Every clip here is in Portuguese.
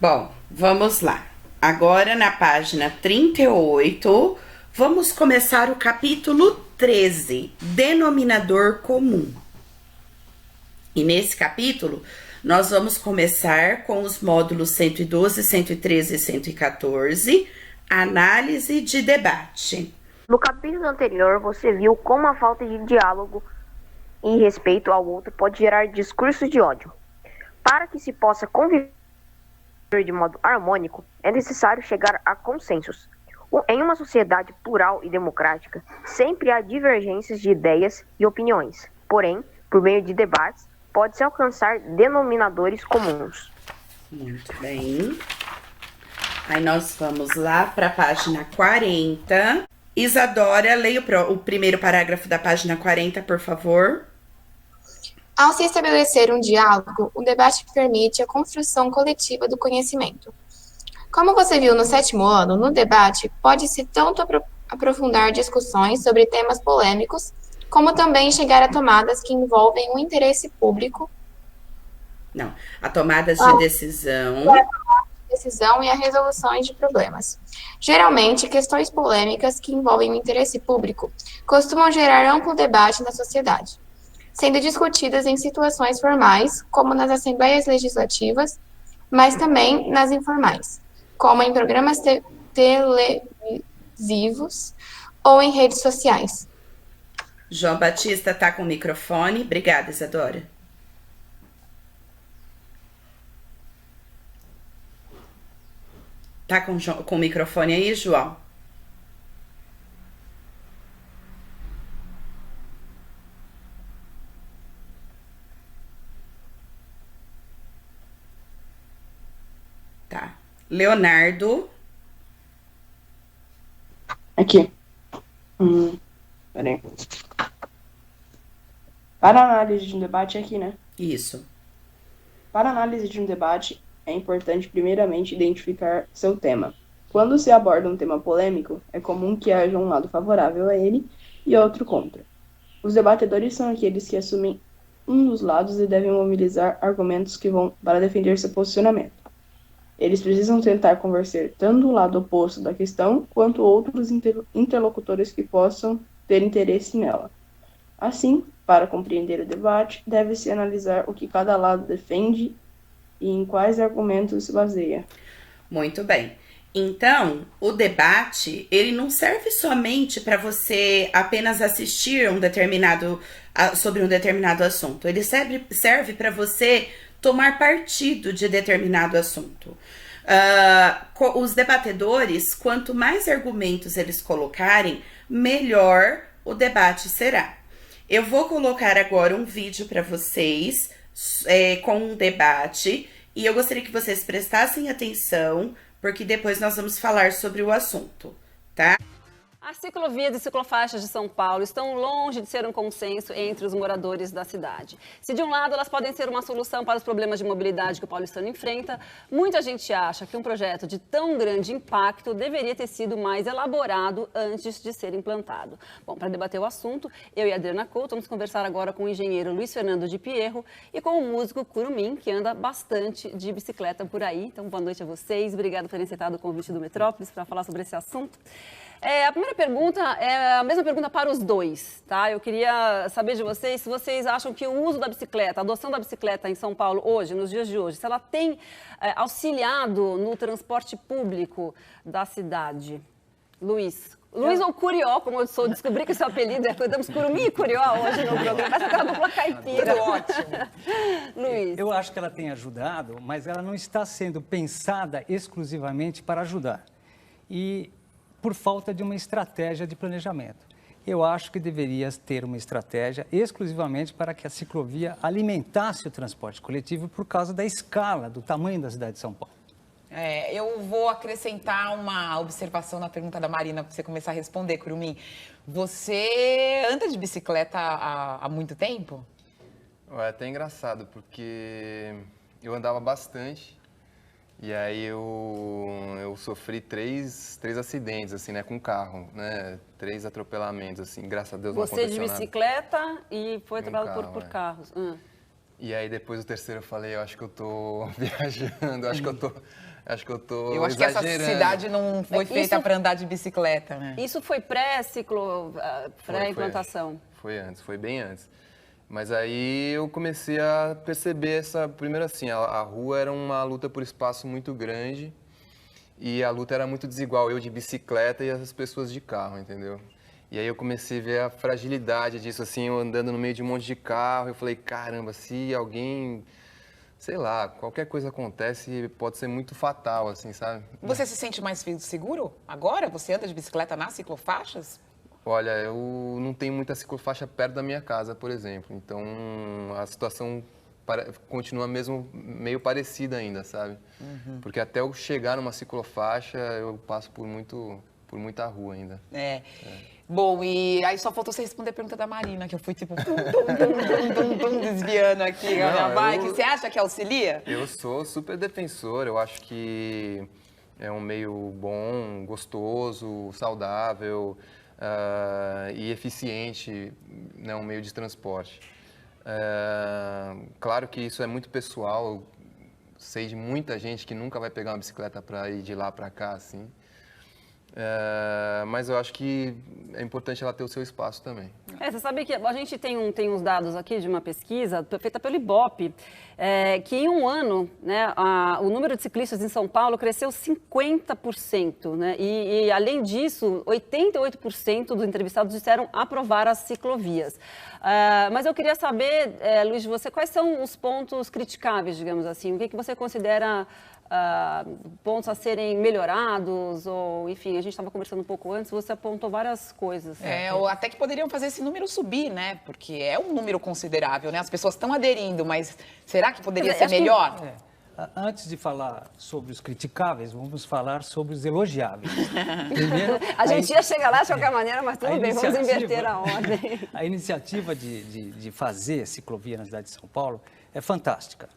Bom, vamos lá. Agora na página 38, vamos começar o capítulo 13, Denominador Comum. E nesse capítulo, nós vamos começar com os módulos 112, 113 e 114, análise de debate. No capítulo anterior, você viu como a falta de diálogo e respeito ao outro pode gerar discursos de ódio. Para que se possa conviver de modo harmônico, é necessário chegar a consensos. Em uma sociedade plural e democrática, sempre há divergências de ideias e opiniões. Porém, por meio de debates, pode-se alcançar denominadores comuns. Muito bem. Aí nós vamos lá para a página 40. Isadora, leia o primeiro parágrafo da página 40, por favor. Ao se estabelecer um diálogo, o debate permite a construção coletiva do conhecimento. Como você viu no 7º ano, no debate pode-se tanto aprofundar discussões sobre temas polêmicos, como também chegar a tomadas que envolvem o interesse público. Não, a tomadas de decisão. Decisão e a resolução de problemas. Geralmente, questões polêmicas que envolvem o interesse público costumam gerar amplo debate na sociedade, sendo discutidas em situações formais, como nas assembleias legislativas, mas também nas informais, como em programas televisivos ou em redes sociais. João Batista está com o microfone. Obrigada, Isadora. Tá com o microfone aí, João? Tá. Leonardo. Aqui. Peraí. Para análise de um debate aqui, né? Isso. Para análise de um debate, é importante primeiramente identificar seu tema. Quando se aborda um tema polêmico, é comum que haja um lado favorável a ele e outro contra. Os debatedores são aqueles que assumem um dos lados e devem mobilizar argumentos que vão para defender seu posicionamento. Eles precisam tentar convencer tanto o lado oposto da questão, quanto outros interlocutores que possam ter interesse nela. Assim, para compreender o debate, deve-se analisar o que cada lado defende e em quais argumentos se baseia. Muito bem. Então, o debate, ele não serve somente para você apenas assistir sobre um determinado assunto. Ele serve para você tomar partido de determinado assunto. Os debatedores, quanto mais argumentos eles colocarem, melhor o debate será. Eu vou colocar agora um vídeo para vocês com um debate e eu gostaria que vocês prestassem atenção, porque depois nós vamos falar sobre o assunto, tá? As ciclovias e ciclofaixas de São Paulo estão longe de ser um consenso entre os moradores da cidade. Se de um lado elas podem ser uma solução para os problemas de mobilidade que o paulistano enfrenta, muita gente acha que um projeto de tão grande impacto deveria ter sido mais elaborado antes de ser implantado. Bom, para debater o assunto, eu e a Adriana Couto vamos conversar agora com o engenheiro Luiz Fernando de Pierro e com o músico Curumim, que anda bastante de bicicleta por aí. Então, boa noite a vocês. Obrigada por terem aceitado o convite do Metrópolis para falar sobre esse assunto. A primeira pergunta é a mesma pergunta para os dois, tá? Eu queria saber de vocês se vocês acham que o uso da bicicleta, a adoção da bicicleta em São Paulo hoje, nos dias de hoje, se ela tem auxiliado no transporte público da cidade. Luiz ou Curió, como eu sou, descobri que seu apelido é, damos Curumim e Curió hoje no programa, parece aquela dupla caipira. Ótimo. Luiz. Eu acho que ela tem ajudado, mas ela não está sendo pensada exclusivamente para ajudar. E por falta de uma estratégia de planejamento. Eu acho que deveria ter uma estratégia exclusivamente para que a ciclovia alimentasse o transporte coletivo por causa da escala, do tamanho da cidade de São Paulo. Eu vou acrescentar uma observação na pergunta da Marina para você começar a responder, Curumim. Você anda de bicicleta há muito tempo? É até engraçado, porque eu andava bastante. E aí eu sofri três acidentes, assim, né, com carro, né, 3 atropelamentos, assim, graças a Deus não aconteceu nada. Você de bicicleta e foi atropelado por carros. E aí depois o terceiro eu falei, eu acho que eu tô viajando, acho que eu tô Eu acho que essa exagerando. cidade não foi feita para andar de bicicleta, né? Isso foi pré-implantação? Foi antes, foi bem antes. Mas aí eu comecei a perceber primeiro assim, a rua era uma luta por espaço muito grande e a luta era muito desigual, eu de bicicleta e as pessoas de carro, entendeu? E aí eu comecei a ver a fragilidade disso, assim, eu andando no meio de um monte de carro, eu falei, caramba, se alguém, sei lá, qualquer coisa acontece, pode ser muito fatal, assim, sabe? Você se sente mais seguro agora? Você anda de bicicleta nas ciclofaixas? Olha, eu não tenho muita ciclofaixa perto da minha casa, por exemplo, então a situação continua mesmo meio parecida ainda, sabe? Porque até eu chegar numa ciclofaixa, eu passo por muita rua ainda. Bom, e aí só faltou você responder a pergunta da Marina, que eu fui tipo desviando aqui a minha bike. Você acha que auxilia? Eu sou super defensor, eu acho que é um meio bom, gostoso, saudável e eficiente, né, um meio de transporte. Claro que isso é muito pessoal, eu sei de muita gente que nunca vai pegar uma bicicleta para ir de lá para cá, assim. Mas eu acho que é importante ela ter o seu espaço também. Você sabe que a gente tem uns dados aqui de uma pesquisa feita pelo Ibope, que em um ano, né, o número de ciclistas em São Paulo cresceu 50%, né, e além disso, 88% dos entrevistados disseram aprovar as ciclovias. Mas eu queria saber, Luiz, de você, quais são os pontos criticáveis, digamos assim, o que você considera pontos a serem melhorados, ou enfim, a gente estava conversando um pouco antes, você apontou várias coisas. Ou até que poderiam fazer esse número subir, né? Porque é um número considerável, né? As pessoas estão aderindo, mas será que poderia ser melhor? Antes de falar sobre os criticáveis, vamos falar sobre os elogiáveis. Primeiro, a gente ia chegar lá de qualquer maneira, mas tudo bem, vamos inverter a ordem. A iniciativa de fazer ciclovia na cidade de São Paulo é fantástica.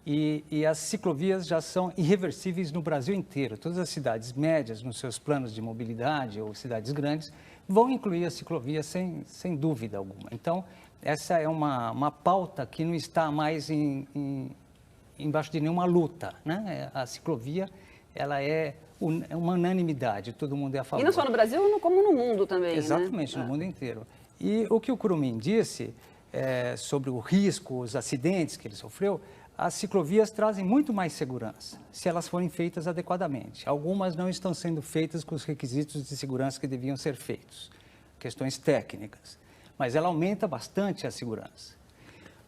E as ciclovias já são irreversíveis no Brasil inteiro. Todas as cidades médias, nos seus planos de mobilidade, ou cidades grandes, vão incluir a ciclovia sem dúvida alguma. Então, essa é uma pauta que não está mais embaixo de nenhuma luta, né? A ciclovia, ela é uma unanimidade, todo mundo é a favor. E não só no Brasil, como no mundo também, exatamente, né? No mundo inteiro. E o que o Curumim disse sobre o risco, os acidentes que ele sofreu, as ciclovias trazem muito mais segurança, se elas forem feitas adequadamente. Algumas não estão sendo feitas com os requisitos de segurança que deviam ser feitos, questões técnicas, mas ela aumenta bastante a segurança.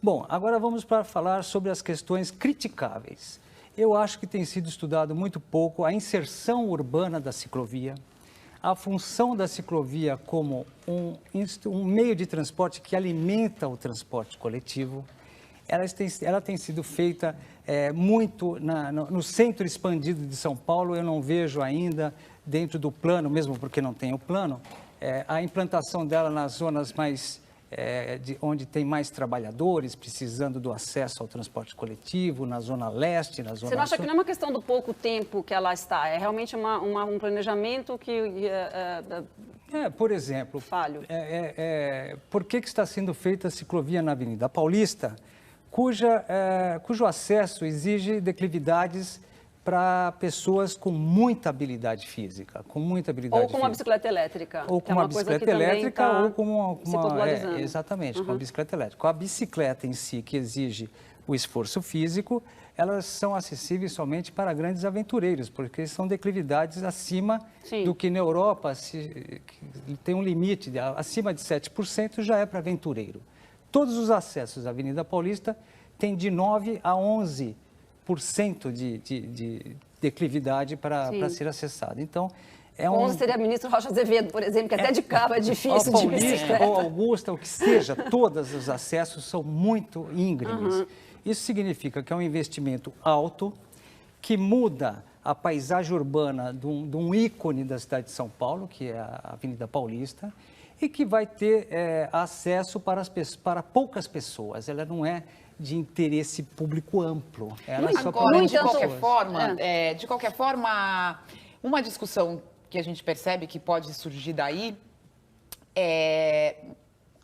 Bom, agora vamos para falar sobre as questões criticáveis. Eu acho que tem sido estudado muito pouco a inserção urbana da ciclovia, a função da ciclovia como um meio de transporte que alimenta o transporte coletivo. Ela tem sido feita muito no centro expandido de São Paulo. Eu não vejo ainda, dentro do plano, mesmo porque não tem o plano, a implantação dela nas zonas mais onde tem mais trabalhadores, precisando do acesso ao transporte coletivo, na zona leste, na zona Você não acha sul. que não é uma questão do pouco tempo que ela está, é realmente um planejamento que... por exemplo, falho. Por que está sendo feita a ciclovia na Avenida Paulista, cujo acesso exige declividades para pessoas com muita habilidade física, ou com uma bicicleta elétrica. Ou com uma bicicleta elétrica, ou com uma... exatamente, com a bicicleta elétrica. A bicicleta em si, que exige o esforço físico, elas são acessíveis somente para grandes aventureiros, porque são declividades acima do que na Europa tem um limite, acima de 7% já é para aventureiro. Todos os acessos à Avenida Paulista têm de 9% a 11% de declividade para ser acessado. Então, 11 seria ministro Rocha Azevedo, por exemplo, que até de carro é difícil de bicicleta. Ou Augusta, o que seja, todos os acessos são muito íngremes. Isso significa que é um investimento alto, que muda a paisagem urbana de um ícone da cidade de São Paulo, que é a Avenida Paulista, e que vai ter acesso para poucas pessoas. Ela não é de interesse público amplo. Ela só agora, de qualquer forma, uma discussão que a gente percebe que pode surgir daí é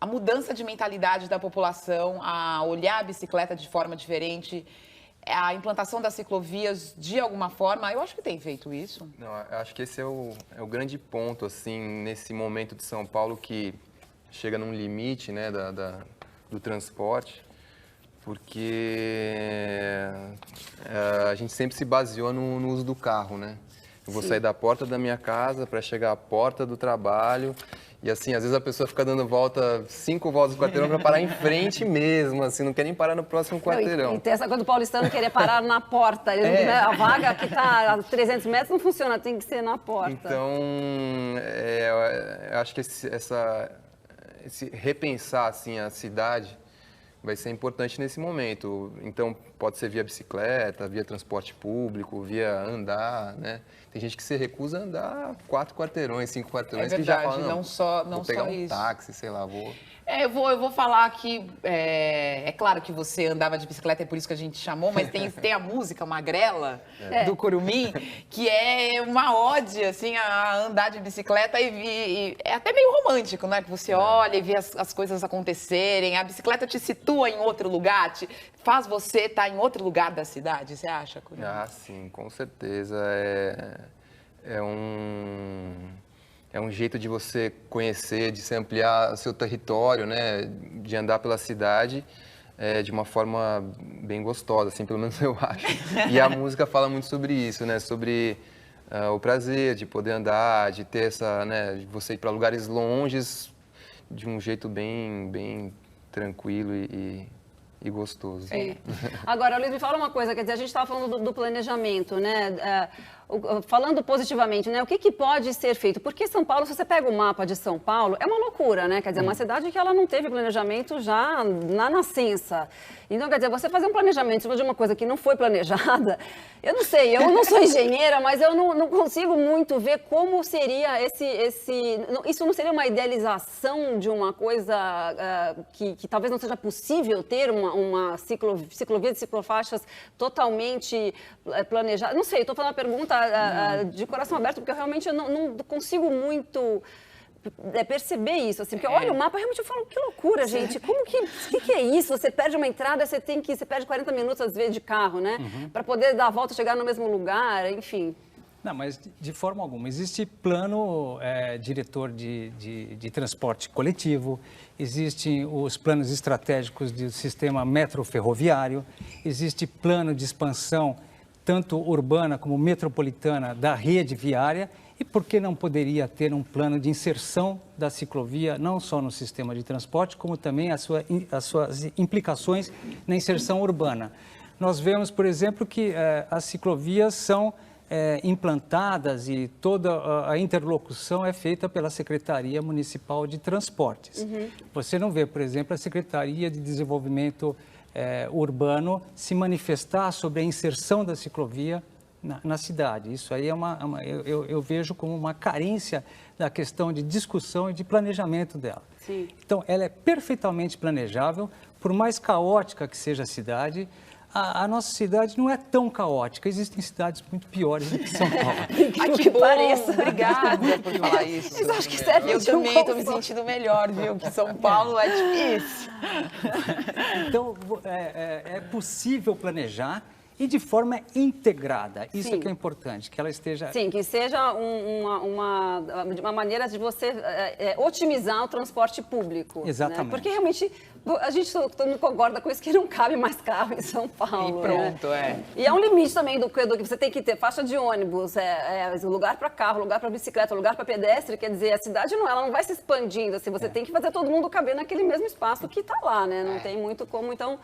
a mudança de mentalidade da população, a olhar a bicicleta de forma diferente, a implantação das ciclovias de alguma forma, eu acho que tem feito isso. Não, eu acho que esse é o grande ponto, assim, nesse momento de São Paulo que chega num limite, né, do transporte, porque a gente sempre se baseou no uso do carro, né? Eu vou sair da porta da minha casa para chegar à porta do trabalho. E assim, às vezes a pessoa fica dando 5 voltas no quarteirão para parar em frente mesmo, assim, não quer nem parar no próximo quarteirão. E tem essa coisa do paulistano querer parar na porta. A vaga que está a 300 metros não funciona, tem que ser na porta. Então, eu acho que esse repensar assim, a cidade vai ser importante nesse momento. Então, pode ser via bicicleta, via transporte público, via andar, né? Tem gente que se recusa a andar 4 quarteirões, 5 quarteirões, é verdade, que já fala, não só vou pegar um isso. táxi, sei lá, vou... Eu vou falar que, é claro que você andava de bicicleta, é por isso que a gente chamou, mas tem a música Magrela, do Curumim, que é uma ode, assim, a andar de bicicleta e é até meio romântico, né? Que você olha e vê as coisas acontecerem, a bicicleta te situa em outro lugar, faz você estar em outro lugar da cidade, você acha, Curumim? Ah, sim, com certeza. É um jeito de você conhecer, de se ampliar o seu território, né? De andar pela cidade de uma forma bem gostosa, assim, pelo menos eu acho. E a música fala muito sobre isso, né? Sobre o prazer de poder andar, de ter essa, né? De você ir para lugares longes de um jeito bem tranquilo e gostoso. Agora, Luiz, me fala uma coisa, quer dizer, a gente estava falando do planejamento, né? Falando positivamente, né? O que pode ser feito? Porque São Paulo, se você pega o mapa de São Paulo, é uma loucura, né? Quer dizer, é uma cidade que ela não teve planejamento já na nascença. Então, quer dizer, você fazer um planejamento em cima de uma coisa que não foi planejada, eu não sei, eu não sou engenheira, mas eu não consigo muito ver como seria isso não seria uma idealização de uma coisa que talvez não seja possível ter uma ciclovia de ciclofaixas totalmente planejada. Não sei, estou falando a pergunta de coração aberto, porque eu realmente não consigo muito perceber isso, assim, porque olha o mapa, realmente eu falo, que loucura, gente, como que é isso? Você perde uma entrada, você perde 40 minutos às vezes de carro, né? Para poder dar a volta, chegar no mesmo lugar, enfim. Não, mas de forma alguma. Existe plano diretor de transporte coletivo, existem os planos estratégicos do sistema metroferroviário, existe plano de expansão tanto urbana como metropolitana da rede viária. E por que não poderia ter um plano de inserção da ciclovia, não só no sistema de transporte, como também as suas implicações na inserção urbana? Nós vemos, por exemplo, que as ciclovias são implantadas e toda a interlocução é feita pela Secretaria Municipal de Transportes. Você não vê, por exemplo, a Secretaria de Desenvolvimento Urbano se manifestar sobre a inserção da ciclovia na cidade. Isso aí eu vejo como uma carência da questão de discussão e de planejamento dela. Sim. Então, ela é perfeitamente planejável, por mais caótica que seja a cidade. A nossa cidade não é tão caótica, existem cidades muito piores do que São Paulo. Ai, que bom, obrigada por falar isso. Mas acho que serve eu também estou me sentindo melhor, viu? Que São Paulo é difícil. Então, é possível planejar e de forma integrada. Isso Sim. é que é importante, que ela esteja... Sim, que seja uma maneira de você otimizar o transporte público. Exatamente. Né? Porque realmente a gente todo mundo concorda com isso, que não cabe mais carro em São Paulo. E pronto, né? E é um limite também do que você tem que ter faixa de ônibus, lugar para carro, lugar para bicicleta, lugar para pedestre. Quer dizer, a cidade ela não vai se expandindo. Assim, você tem que fazer todo mundo caber naquele mesmo espaço que está lá, né? Não tem muito como, então...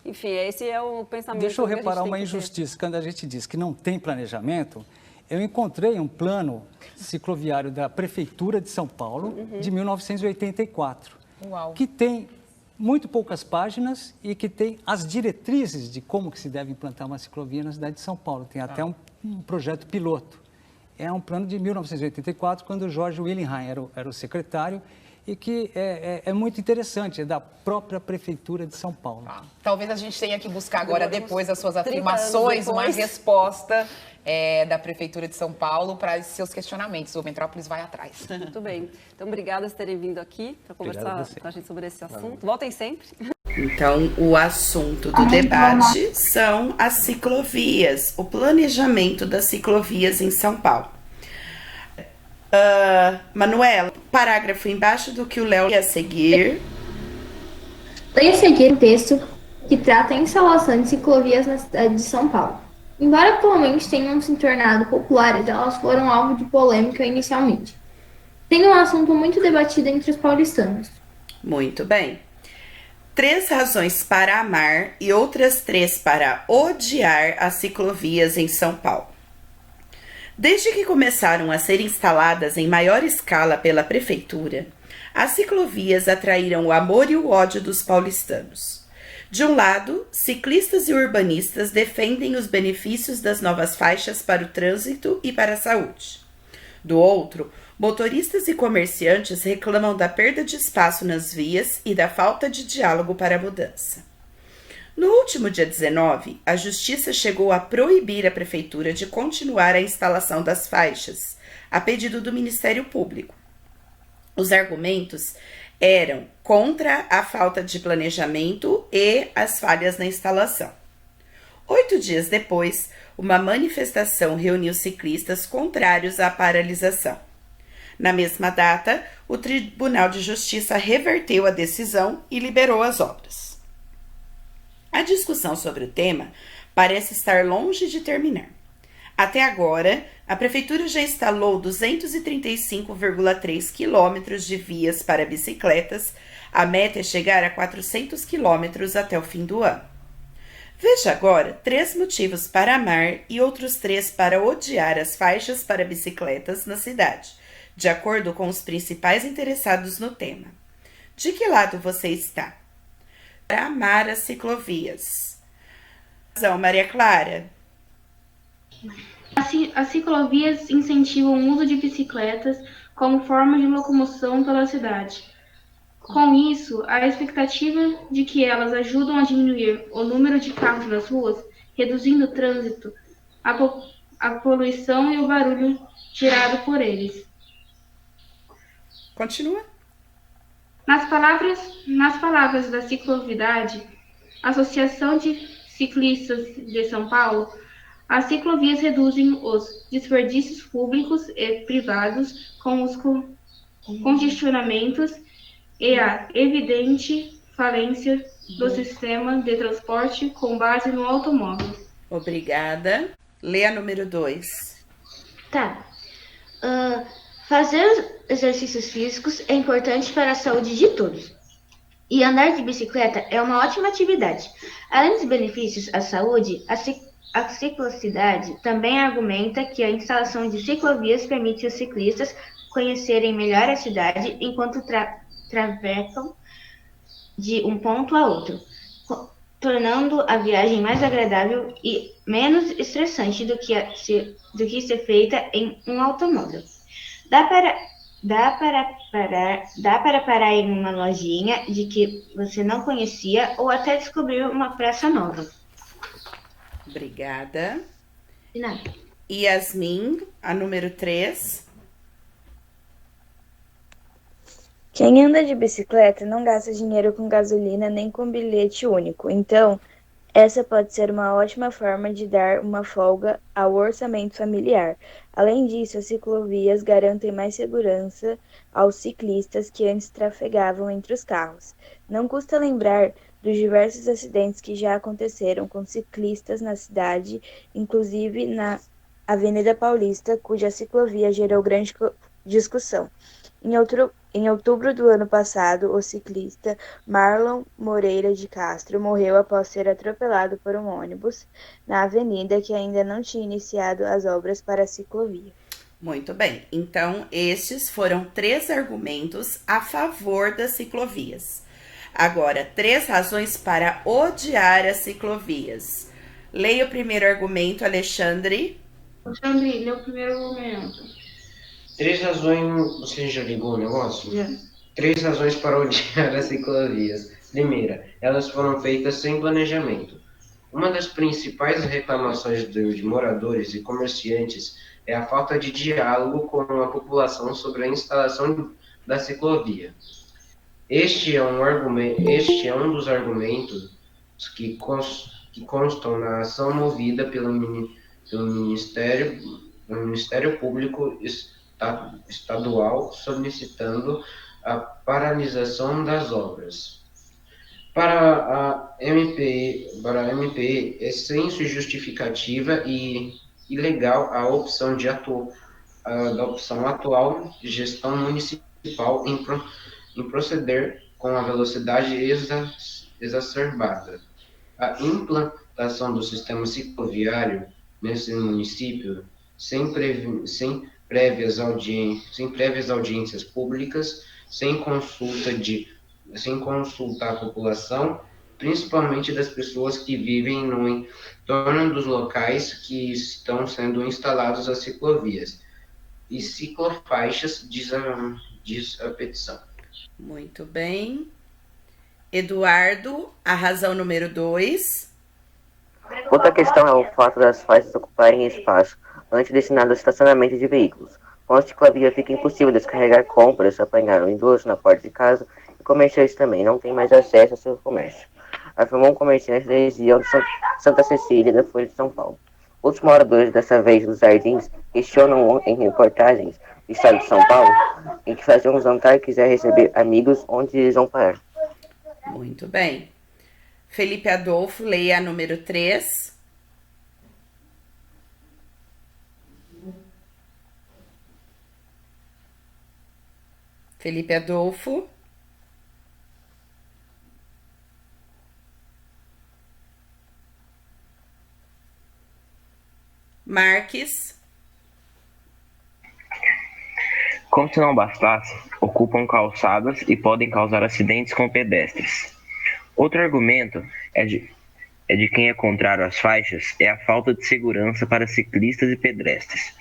Enfim, esse é o pensamento. Deixa eu reparar uma injustiça. Quando a gente diz que não tem planejamento, eu encontrei um plano cicloviário da Prefeitura de São Paulo, de 1984, Uau. que tem muito poucas páginas e que tem as diretrizes de como que se deve implantar uma ciclovia na cidade de São Paulo. Tem até um projeto piloto. É um plano de 1984, quando o Jorge Willingham era o secretário, e que é muito interessante, é da própria Prefeitura de São Paulo. Talvez a gente tenha que buscar agora, depois das suas 30 afirmações, anos uma depois. resposta da Prefeitura de São Paulo para seus questionamentos. O Metrópolis vai atrás. Muito bem. Então, obrigada por terem vindo aqui para Obrigado conversar a você. com a gente sobre esse assunto. Voltem sempre. Então, o assunto do debate são as ciclovias, o planejamento das ciclovias em São Paulo. Manuela, parágrafo embaixo do que o Léo ia seguir. Leio a seguir o texto que trata a instalação de ciclovias na cidade de São Paulo. Embora atualmente tenham se tornado populares, elas foram alvo de polêmica inicialmente. Tem um assunto muito debatido entre os paulistanos. Muito bem. 3 razões para amar e outras 3 para odiar as ciclovias em São Paulo. Desde que começaram a ser instaladas em maior escala pela prefeitura, as ciclovias atraíram o amor e o ódio dos paulistanos. De um lado, ciclistas e urbanistas defendem os benefícios das novas faixas para o trânsito e para a saúde. Do outro, motoristas e comerciantes reclamam da perda de espaço nas vias e da falta de diálogo para a mudança. No último dia 19, a Justiça chegou a proibir a Prefeitura de continuar a instalação das faixas, a pedido do Ministério Público. Os argumentos eram contra a falta de planejamento e as falhas na instalação. 8 dias depois, uma manifestação reuniu ciclistas contrários à paralisação. Na mesma data, o Tribunal de Justiça reverteu a decisão e liberou as obras. A discussão sobre o tema parece estar longe de terminar. Até agora, a Prefeitura já instalou 235,3 quilômetros de vias para bicicletas. A meta é chegar a 400 quilômetros até o fim do ano. Veja agora 3 motivos para amar e outros 3 para odiar as faixas para bicicletas na cidade, de acordo com os principais interessados no tema. De que lado você está? Para amar as ciclovias. Maria Clara. As ciclovias incentivam o uso de bicicletas como forma de locomoção pela cidade. Com isso, a expectativa de que elas ajudam a diminuir o número de carros nas ruas, reduzindo o trânsito, a poluição e o barulho gerado por eles. Continua. Nas palavras da Ciclovidade, Associação de Ciclistas de São Paulo, as ciclovias reduzem os desperdícios públicos e privados com os congestionamentos e a evidente falência do sistema de transporte com base no automóvel. Obrigada. Lê a número 2. Tá. Fazer exercícios físicos é importante para a saúde de todos. E andar de bicicleta é uma ótima atividade. Além dos benefícios à saúde, a ciclocidade também argumenta que a instalação de ciclovias permite os ciclistas conhecerem melhor a cidade enquanto travessam de um ponto a outro, tornando a viagem mais agradável e menos estressante do que ser feita em um automóvel. Dá para parar em uma lojinha de que você não conhecia ou até descobrir uma praça nova. Obrigada. De nada. Yasmin, a número 3. Quem anda de bicicleta não gasta dinheiro com gasolina nem com bilhete único. Então, essa pode ser uma ótima forma de dar uma folga ao orçamento familiar. Além disso, as ciclovias garantem mais segurança aos ciclistas que antes trafegavam entre os carros. Não custa lembrar dos diversos acidentes que já aconteceram com ciclistas na cidade, inclusive na Avenida Paulista, cuja ciclovia gerou grande discussão. Em outubro do ano passado, o ciclista Marlon Moreira de Castro morreu após ser atropelado por um ônibus na avenida que ainda não tinha iniciado as obras para a ciclovia. Muito bem, então estes foram 3 argumentos a favor das ciclovias. Agora, 3 razões para odiar as ciclovias. Leia o primeiro argumento, Alexandre. Alexandre, lê o primeiro argumento. 3 razões. Você já ligou o negócio? Já. Três razões para odiar as ciclovias. Primeira, elas foram feitas sem planejamento. Uma das principais reclamações de moradores e comerciantes é a falta de diálogo com a população sobre a instalação da ciclovia. Este é um dos argumentos que constam na ação movida pelo Ministério Público Estadual solicitando a paralisação das obras. Para a MP, é sem justificativa e ilegal a opção da opção atual de gestão municipal em proceder com a velocidade exacerbada. A implantação do sistema cicloviário nesse município, sem prévias audiências públicas, sem consultar a população, principalmente das pessoas que vivem no entorno dos locais que estão sendo instalados as ciclovias e ciclofaixas, diz a petição. Muito bem. Eduardo, a razão número 2. Outra questão é o fato das faixas ocuparem espaço antes destinado ao estacionamento de veículos. Com a ciclovia fica impossível descarregar compras, apanhar o endosso na porta de casa e comerciantes também não têm mais acesso ao seu comércio, afirmou um comerciante da região de Santa Cecília, da Folha de São Paulo. Outros moradores, dessa vez dos Jardins, questionam em reportagens do estado de São Paulo em que fazer um jantar e quiser receber amigos onde eles vão parar. Muito bem. Felipe Adolfo, leia a número 3. Felipe Adolfo. Marques. Como se não bastasse, ocupam calçadas e podem causar acidentes com pedestres. Outro argumento é de quem é contrário às faixas é a falta de segurança para ciclistas e pedestres.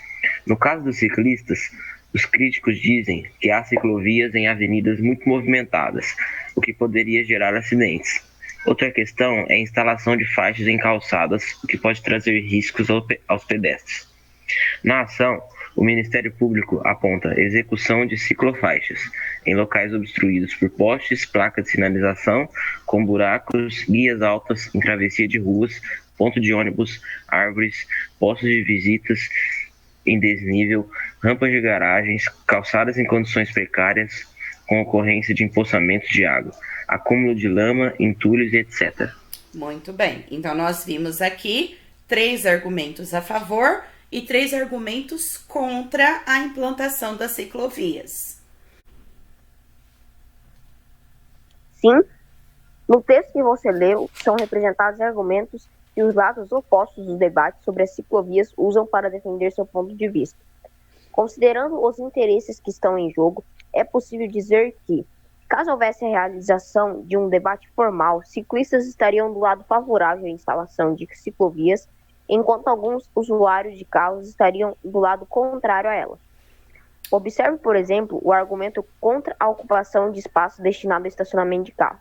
No caso dos ciclistas, os críticos dizem que há ciclovias em avenidas muito movimentadas, o que poderia gerar acidentes. Outra questão é a instalação de faixas em calçadas, o que pode trazer riscos aos pedestres. Na ação, o Ministério Público aponta execução de ciclofaixas em locais obstruídos por postes, placas de sinalização, com buracos, guias altas em travessia de ruas, ponto de ônibus, árvores, postos de visitas em desnível, rampas de garagens, calçadas em condições precárias, com ocorrência de empoçamentos de água, acúmulo de lama, entulhos e etc. Muito bem. Então, nós vimos aqui 3 argumentos a favor e 3 argumentos contra a implantação das ciclovias. Sim, no texto que você leu, são representados argumentos que os lados opostos do debate sobre as ciclovias usam para defender seu ponto de vista. Considerando os interesses que estão em jogo, é possível dizer que, caso houvesse a realização de um debate formal, ciclistas estariam do lado favorável à instalação de ciclovias, enquanto alguns usuários de carros estariam do lado contrário a ela. Observe, por exemplo, o argumento contra a ocupação de espaço destinado ao estacionamento de carro.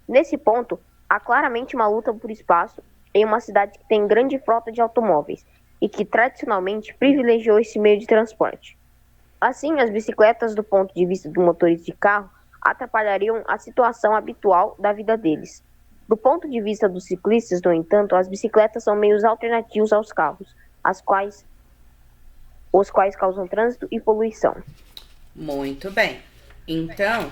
Nesse ponto, há claramente uma luta por espaço em uma cidade que tem grande frota de automóveis e que tradicionalmente privilegiou esse meio de transporte. Assim, as bicicletas, do ponto de vista do motorista de carro, atrapalhariam a situação habitual da vida deles. Do ponto de vista dos ciclistas, no entanto, as bicicletas são meios alternativos aos carros, os quais causam trânsito e poluição. Muito bem. Então,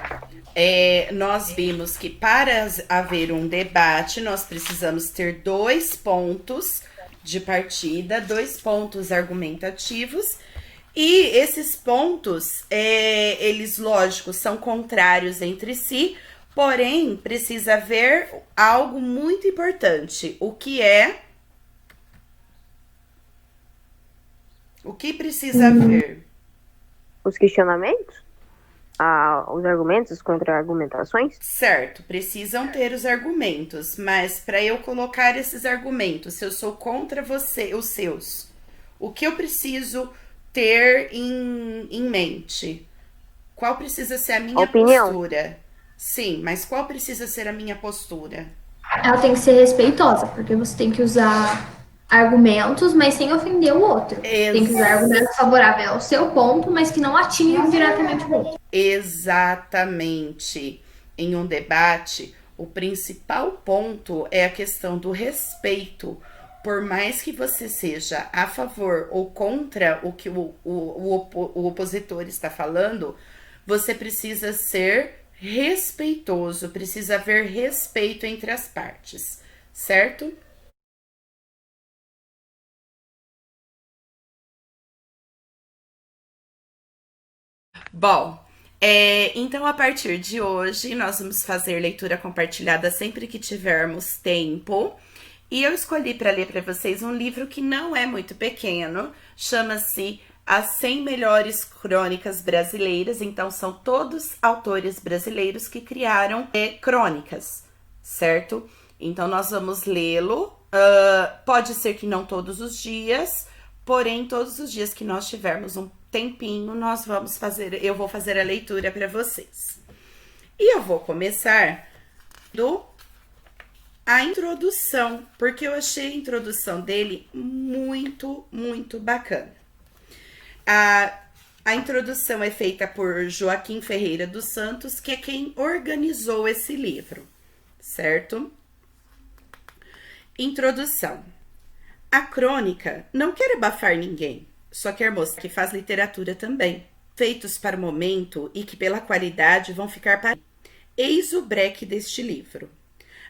nós vimos que para haver um debate, nós precisamos ter 2 pontos de partida, 2 pontos argumentativos, e esses pontos, eles, lógico, são contrários entre si, porém, precisa haver algo muito importante, o que precisa haver? Os questionamentos? Os argumentos, as contra-argumentações? Certo, precisam ter os argumentos, mas para eu colocar esses argumentos, se eu sou contra você, os seus, o que eu preciso ter em mente? Qual precisa ser a minha Opinião. postura? Sim, mas qual precisa ser a minha postura? Ela tem que ser respeitosa, porque você tem que usar argumentos, mas sem ofender o outro. Tem que usar argumentos favoráveis ao seu ponto, mas que não atinjam diretamente o outro. Exatamente. Em um debate, o principal ponto é a questão do respeito. Por mais que você seja a favor ou contra o que o opositor está falando, você precisa ser respeitoso, precisa haver respeito entre as partes, certo? Bom, então a partir de hoje nós vamos fazer leitura compartilhada sempre que tivermos tempo. E eu escolhi para ler para vocês um livro que não é muito pequeno, chama-se As 100 Melhores Crônicas Brasileiras. Então são todos autores brasileiros que criaram crônicas, certo? Então nós vamos lê-lo. Pode ser que não todos os dias, porém todos os dias que nós tivermos um tempinho, eu vou fazer a leitura para vocês. E eu vou começar a introdução, porque eu achei a introdução dele muito, muito bacana. A introdução é feita por Joaquim Ferreira dos Santos, que é quem organizou esse livro, certo? Introdução. A crônica não quer abafar ninguém, só quer mostrar que faz literatura também, feitos para o momento e que pela qualidade vão ficar para... Eis o breque deste livro.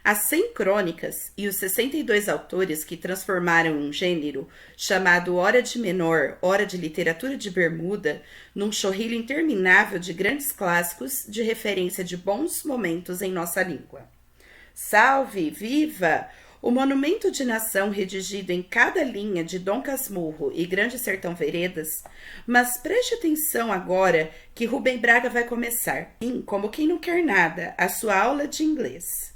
As 100 crônicas e os 62 autores que transformaram um gênero chamado Hora de Menor, Hora de Literatura de Bermuda, num chorrilho interminável de grandes clássicos de referência de bons momentos em nossa língua. Salve, viva! O monumento de nação redigido em cada linha de Dom Casmurro e Grande Sertão Veredas, mas preste atenção agora que Rubem Braga vai começar, sim, como quem não quer nada, a sua aula de inglês.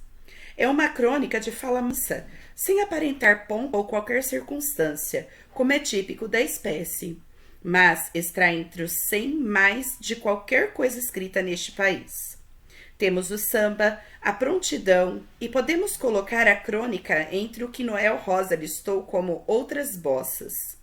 É uma crônica de fala mansa, sem aparentar pompa ou qualquer circunstância, como é típico da espécie, mas está entre os 100 mais de qualquer coisa escrita neste país. Temos o samba, a prontidão e podemos colocar a crônica entre o que Noel Rosa listou como outras bossas.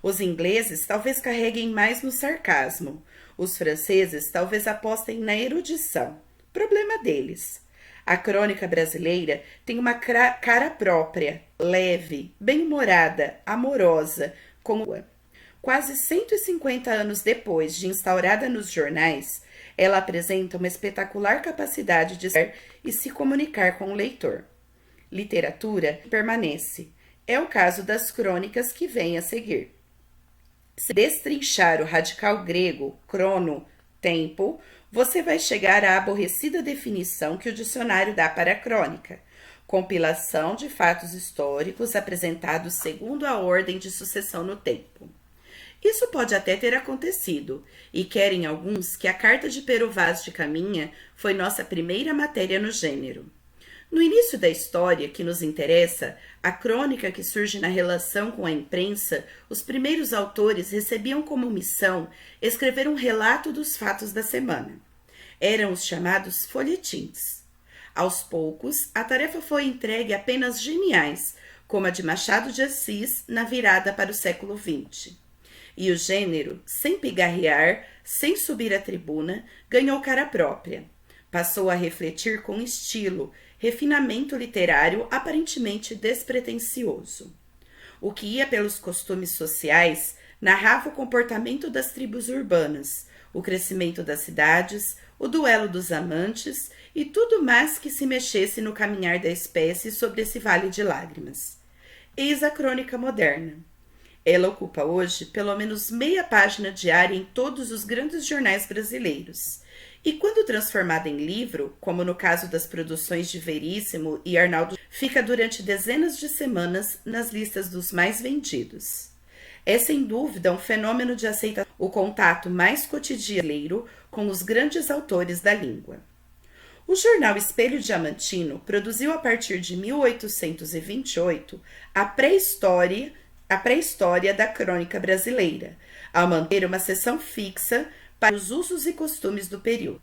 Os ingleses talvez carreguem mais no sarcasmo, os franceses talvez apostem na erudição. Problema deles. A crônica brasileira tem uma cara própria, leve, bem-humorada, amorosa, como quase 150 anos depois de instaurada nos jornais, ela apresenta uma espetacular capacidade de ser e se comunicar com o leitor. Literatura permanece. É o caso das crônicas que vêm a seguir. Se destrinchar o radical grego, crono, tempo, você vai chegar à aborrecida definição que o dicionário dá para a crônica. Compilação de fatos históricos apresentados segundo a ordem de sucessão no tempo. Isso pode até ter acontecido, e querem alguns que a Carta de Pero Vaz de Caminha foi nossa primeira matéria no gênero. No início da história que nos interessa, a crônica que surge na relação com a imprensa, os primeiros autores recebiam como missão escrever um relato dos fatos da semana. Eram os chamados folhetins. Aos poucos, a tarefa foi entregue a apenas geniais, como a de Machado de Assis na virada para o século XX. E o gênero, sem pigarrear, sem subir à tribuna, ganhou cara própria. Passou a refletir com estilo, refinamento literário aparentemente despretensioso. O que ia pelos costumes sociais narrava o comportamento das tribos urbanas, o crescimento das cidades, o duelo dos amantes e tudo mais que se mexesse no caminhar da espécie sobre esse vale de lágrimas. Eis a crônica moderna. Ela ocupa hoje pelo menos meia página diária em todos os grandes jornais brasileiros. E quando transformada em livro, como no caso das produções de Veríssimo e Arnaldo, fica durante dezenas de semanas nas listas dos mais vendidos. É sem dúvida um fenômeno de aceitação, o contato mais cotidiano com os grandes autores da língua. O jornal Espelho Diamantino produziu a partir de 1828 a pré-história da crônica brasileira, ao manter uma seção fixa para os usos e costumes do período.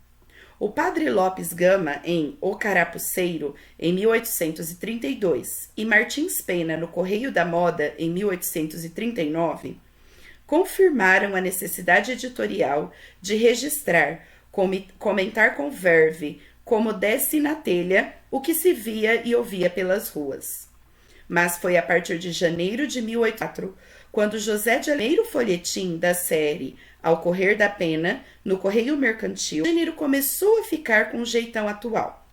O padre Lopes Gama, em O Carapuceiro, em 1832, e Martins Pena, no Correio da Moda, em 1839, confirmaram a necessidade editorial de registrar, comentar com verve, como desce na telha, o que se via e ouvia pelas ruas. Mas foi a partir de janeiro de 1804, quando José de Almeida, folhetim da série Ao Correr da Pena, no Correio Mercantil, o gênero começou a ficar com o jeitão atual.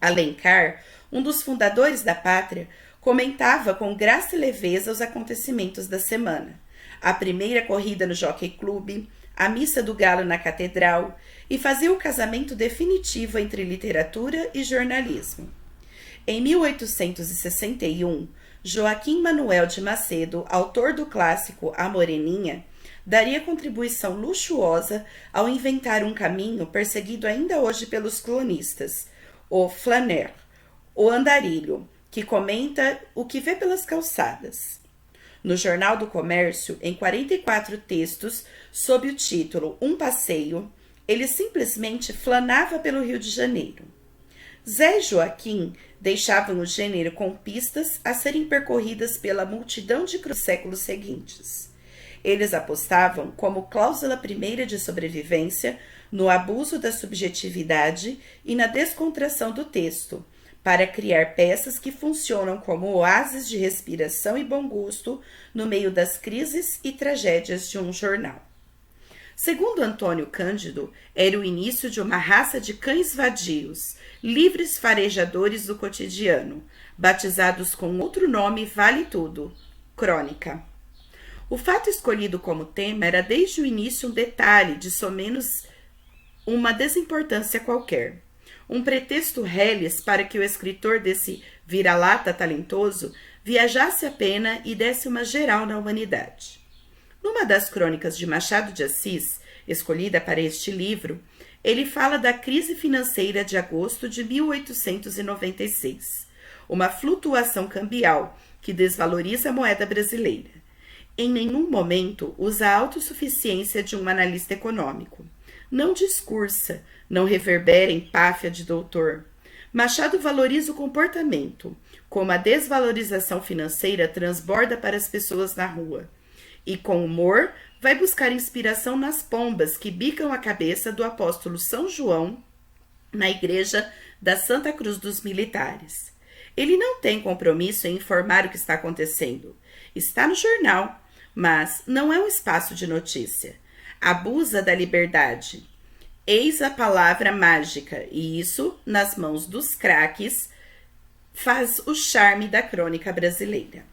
Alencar, um dos fundadores da pátria, comentava com graça e leveza os acontecimentos da semana. A primeira corrida no Jockey Club, a missa do galo na catedral, e fazia o casamento definitivo entre literatura e jornalismo. Em 1861, Joaquim Manuel de Macedo, autor do clássico A Moreninha, daria contribuição luxuosa ao inventar um caminho perseguido ainda hoje pelos colonistas, o flaneur, o andarilho, que comenta o que vê pelas calçadas. No Jornal do Comércio, em 44 textos, sob o título Um Passeio, ele simplesmente flanava pelo Rio de Janeiro. Zé e Joaquim deixavam o gênero com pistas a serem percorridas pela multidão de séculos seguintes. Eles apostavam, como cláusula primeira de sobrevivência, no abuso da subjetividade e na descontração do texto, para criar peças que funcionam como oásis de respiração e bom gosto no meio das crises e tragédias de um jornal. Segundo Antônio Cândido, era o início de uma raça de cães vadios, livres farejadores do cotidiano, batizados com outro nome vale tudo, crônica. O fato escolhido como tema era desde o início um detalhe de somenos uma desimportância qualquer. Um pretexto reles para que o escritor desse vira-lata talentoso viajasse a pena e desse uma geral na humanidade. Numa das crônicas de Machado de Assis, escolhida para este livro, ele fala da crise financeira de agosto de 1896, uma flutuação cambial que desvaloriza a moeda brasileira. Em nenhum momento usa a autossuficiência de um analista econômico. Não discursa, não reverbera empáfia de doutor. Machado valoriza o comportamento, como a desvalorização financeira transborda para as pessoas na rua. E com humor, vai buscar inspiração nas pombas que bicam a cabeça do apóstolo São João na igreja da Santa Cruz dos Militares. Ele não tem compromisso em informar o que está acontecendo. Está no jornal, mas não é um espaço de notícia. Abusa da liberdade. Eis a palavra mágica, e isso, nas mãos dos craques, faz o charme da crônica brasileira.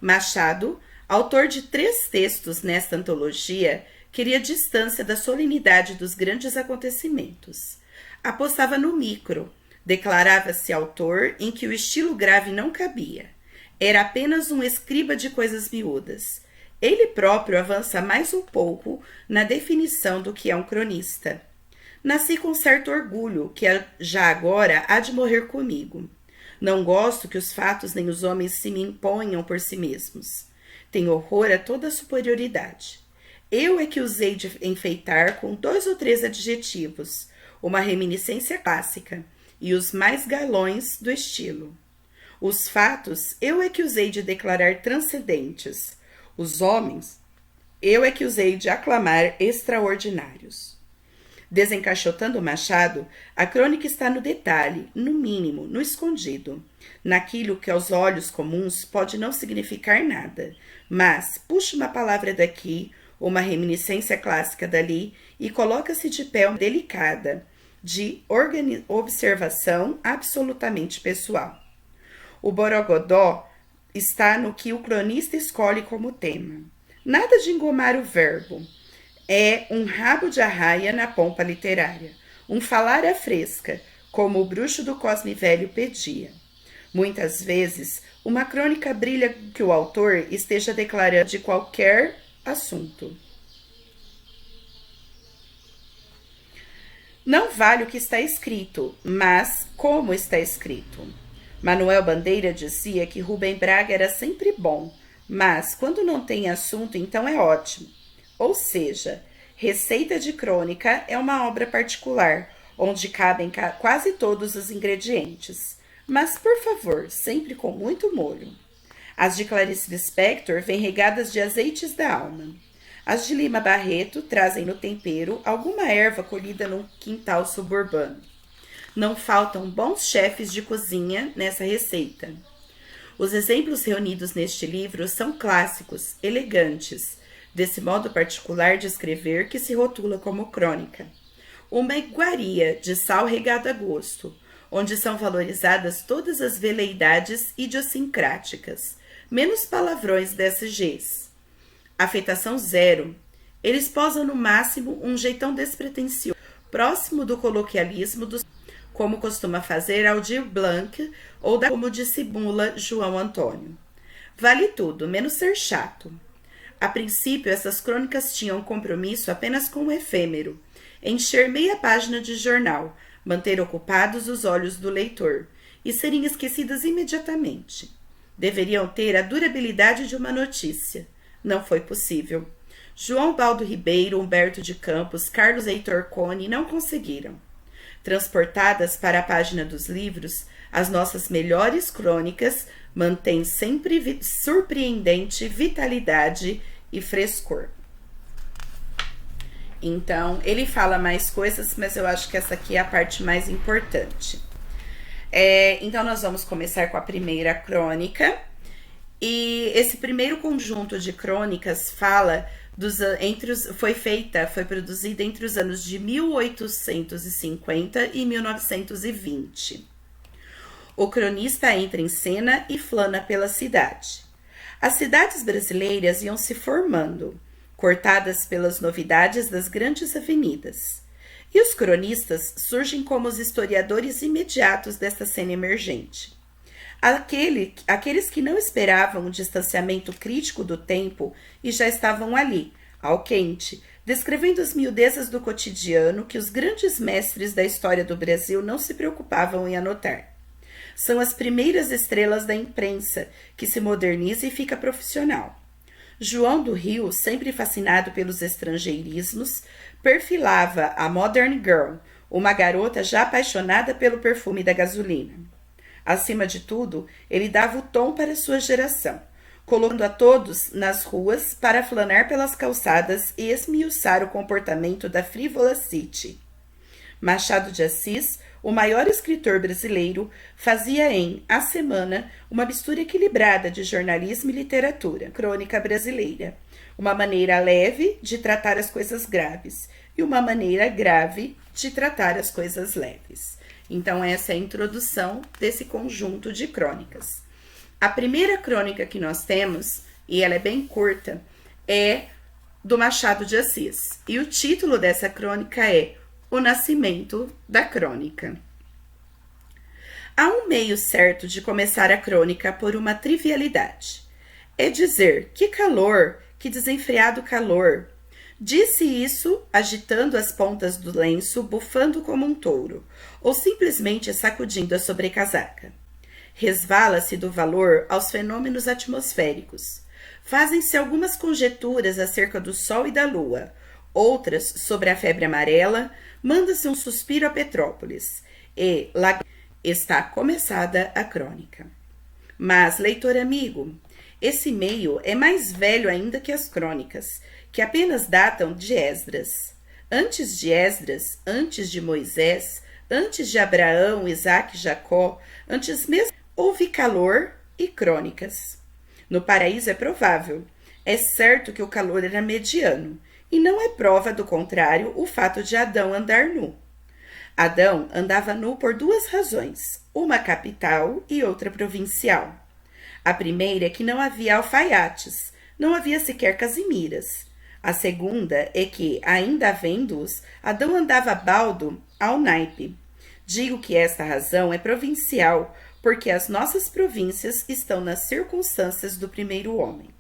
Machado, autor de 3 textos nesta antologia, queria distância da solenidade dos grandes acontecimentos. Apostava no micro, declarava-se autor em que o estilo grave não cabia. Era apenas um escriba de coisas miúdas. Ele próprio avança mais um pouco na definição do que é um cronista. Nasci com certo orgulho, que já agora há de morrer comigo. Não gosto que os fatos nem os homens se me imponham por si mesmos. Tenho horror a toda a superioridade. Eu é que usei de enfeitar com 2 ou 3 adjetivos, uma reminiscência clássica, e os mais galões do estilo. Os fatos eu é que usei de declarar transcendentes. Os homens eu é que usei de aclamar extraordinários. Desencaixotando Machado, a crônica está no detalhe, no mínimo, no escondido, naquilo que aos olhos comuns pode não significar nada, mas puxa uma palavra daqui, uma reminiscência clássica dali e coloca-se de pé uma delicada, de observação absolutamente pessoal. O borogodó está no que o cronista escolhe como tema. Nada de engomar o verbo. É um rabo de arraia na pompa literária, um falar à fresca, como o bruxo do Cosme Velho pedia. Muitas vezes, uma crônica brilha que o autor esteja declarando de qualquer assunto. Não vale o que está escrito, mas como está escrito. Manuel Bandeira dizia que Rubem Braga era sempre bom, mas quando não tem assunto, então é ótimo. Ou seja, Receita de Crônica é uma obra particular, onde cabem quase todos os ingredientes. Mas, por favor, sempre com muito molho. As de Clarice Lispector vêm regadas de azeites da alma. As de Lima Barreto trazem no tempero alguma erva colhida num quintal suburbano. Não faltam bons chefes de cozinha nessa receita. Os exemplos reunidos neste livro são clássicos, elegantes, desse modo particular de escrever que se rotula como crônica. Uma iguaria de sal regado a gosto, onde são valorizadas todas as veleidades idiosincráticas, menos palavrões DSGs. Afetação zero. Eles posam no máximo um jeitão despretensioso, próximo do coloquialismo dos, como costuma fazer Aldir Blanc ou como dissimula João Antônio. Vale tudo, menos ser chato. A princípio, essas crônicas tinham compromisso apenas com o efêmero, encher meia página de jornal, manter ocupados os olhos do leitor e serem esquecidas imediatamente. Deveriam ter a durabilidade de uma notícia. Não foi possível. João Baldo Ribeiro, Humberto de Campos, Carlos Heitor Cone não conseguiram. Transportadas para a página dos livros, as nossas melhores crônicas mantêm sempre surpreendente vitalidade e frescor. Então, ele fala mais coisas, mas eu acho que essa aqui é a parte mais importante. Então, nós vamos começar com a primeira crônica. E esse primeiro conjunto de crônicas fala foi produzida entre os anos de 1850 e 1920. O cronista entra em cena e flana pela cidade. As cidades brasileiras iam se formando, cortadas pelas novidades das grandes avenidas. E os cronistas surgem como os historiadores imediatos desta cena emergente. Aqueles que não esperavam o distanciamento crítico do tempo e já estavam ali, ao quente, descrevendo as miudezas do cotidiano que os grandes mestres da história do Brasil não se preocupavam em anotar. São as primeiras estrelas da imprensa, que se moderniza e fica profissional. João do Rio, sempre fascinado pelos estrangeirismos, perfilava a Modern Girl, uma garota já apaixonada pelo perfume da gasolina. Acima de tudo, ele dava o tom para sua geração, colocando a todos nas ruas para flanar pelas calçadas e esmiuçar o comportamento da frívola city. Machado de Assis, o maior escritor brasileiro, fazia em A Semana uma mistura equilibrada de jornalismo e literatura, crônica brasileira, uma maneira leve de tratar as coisas graves e uma maneira grave de tratar as coisas leves. Então, essa é a introdução desse conjunto de crônicas. A primeira crônica que nós temos, e ela é bem curta, é do Machado de Assis. E o título dessa crônica é O Nascimento da Crônica. Há um meio certo de começar a crônica por uma trivialidade. É dizer, que calor, que desenfreado calor. Disse isso agitando as pontas do lenço, bufando como um touro, ou simplesmente sacudindo a sobrecasaca. Resvala-se do valor aos fenômenos atmosféricos. Fazem-se algumas conjecturas acerca do Sol e da Lua, outras sobre a febre amarela, manda-se um suspiro a Petrópolis, e lá está começada a crônica. Mas, leitor amigo, esse meio é mais velho ainda que as crônicas, que apenas datam de Esdras. Antes de Esdras, antes de Moisés, antes de Abraão, Isaque e Jacó, antes mesmo houve calor e crônicas. No paraíso é provável. É certo que o calor era mediano, e não é prova do contrário o fato de Adão andar nu. Adão andava nu por duas razões, uma capital e outra provincial. A primeira é que não havia alfaiates, não havia sequer casimiras. A segunda é que, ainda havendo-os, Adão andava baldo ao naipe. Digo que esta razão é provincial, porque as nossas províncias estão nas circunstâncias do primeiro homem.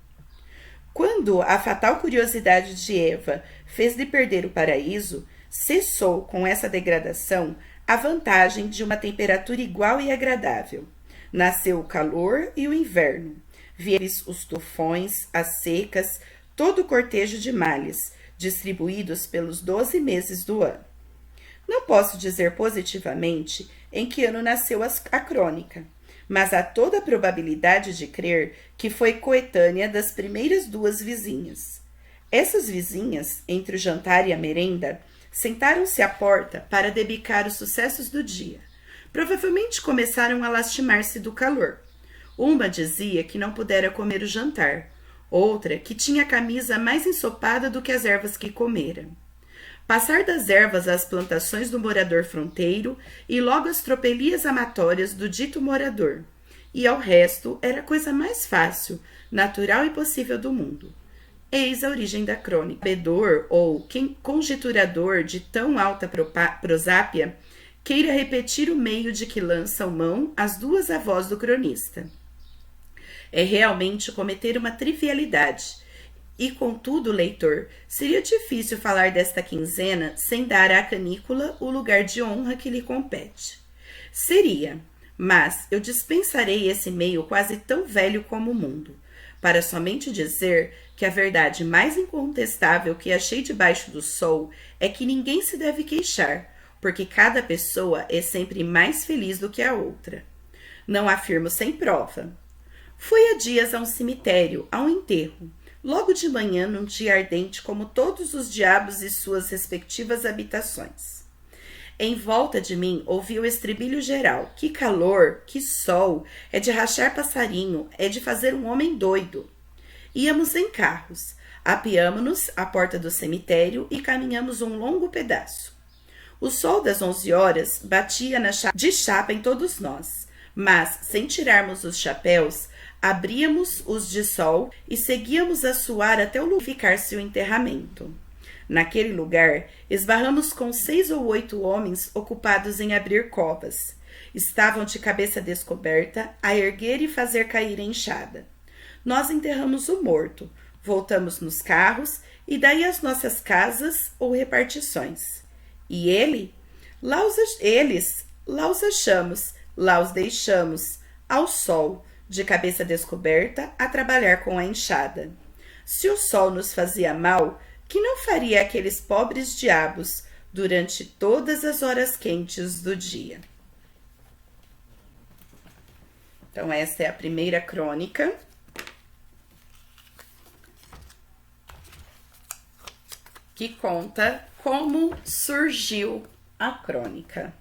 Quando a fatal curiosidade de Eva fez-lhe perder o paraíso, cessou com essa degradação a vantagem de uma temperatura igual e agradável. Nasceu o calor e o inverno. Vieram os tufões, as secas, todo o cortejo de males, distribuídos pelos 12 meses do ano. Não posso dizer positivamente em que ano nasceu a crônica, mas há toda a probabilidade de crer que foi coetânea das primeiras duas vizinhas. Essas vizinhas, entre o jantar e a merenda, sentaram-se à porta para debicar os sucessos do dia. Provavelmente começaram a lastimar-se do calor. Uma dizia que não pudera comer o jantar, outra que tinha a camisa mais ensopada do que as ervas que comera. Passar das ervas às plantações do morador fronteiro e logo às tropelias amatórias do dito morador. E ao resto era a coisa mais fácil, natural e possível do mundo. Eis a origem da crônica. Bedor ou conjecturador de tão alta prosápia queira repetir o meio de que lançam mão as duas avós do cronista. É realmente cometer uma trivialidade. E, contudo, leitor, seria difícil falar desta quinzena sem dar à canícula o lugar de honra que lhe compete. Seria, mas eu dispensarei esse meio quase tão velho como o mundo, para somente dizer que a verdade mais incontestável que achei debaixo do sol é que ninguém se deve queixar, porque cada pessoa é sempre mais feliz do que a outra. Não afirmo sem prova. Fui há dias a um cemitério, a um enterro, logo de manhã, num dia ardente como todos os diabos e suas respectivas habitações. Em volta de mim ouvi o estribilho geral. Que calor, que sol, é de rachar passarinho, é de fazer um homem doido. Íamos em carros, apeamo-nos à porta do cemitério e caminhamos um longo pedaço. O sol das 11 horas batia de chapa em todos nós, mas, sem tirarmos os chapéus, abríamos os de sol e seguíamos a suar até o lugar-se o enterramento. Naquele lugar, esbarramos com 6 ou 8 homens ocupados em abrir covas. Estavam de cabeça descoberta, a erguer e fazer cair a enxada. Nós enterramos o morto, voltamos nos carros e daí às nossas casas ou repartições. E eles, lá os achamos, lá os deixamos, ao sol, de cabeça descoberta, a trabalhar com a enxada. Se o sol nos fazia mal, que não faria aqueles pobres diabos durante todas as horas quentes do dia? Então, essa é a primeira crônica. Que conta como surgiu a crônica.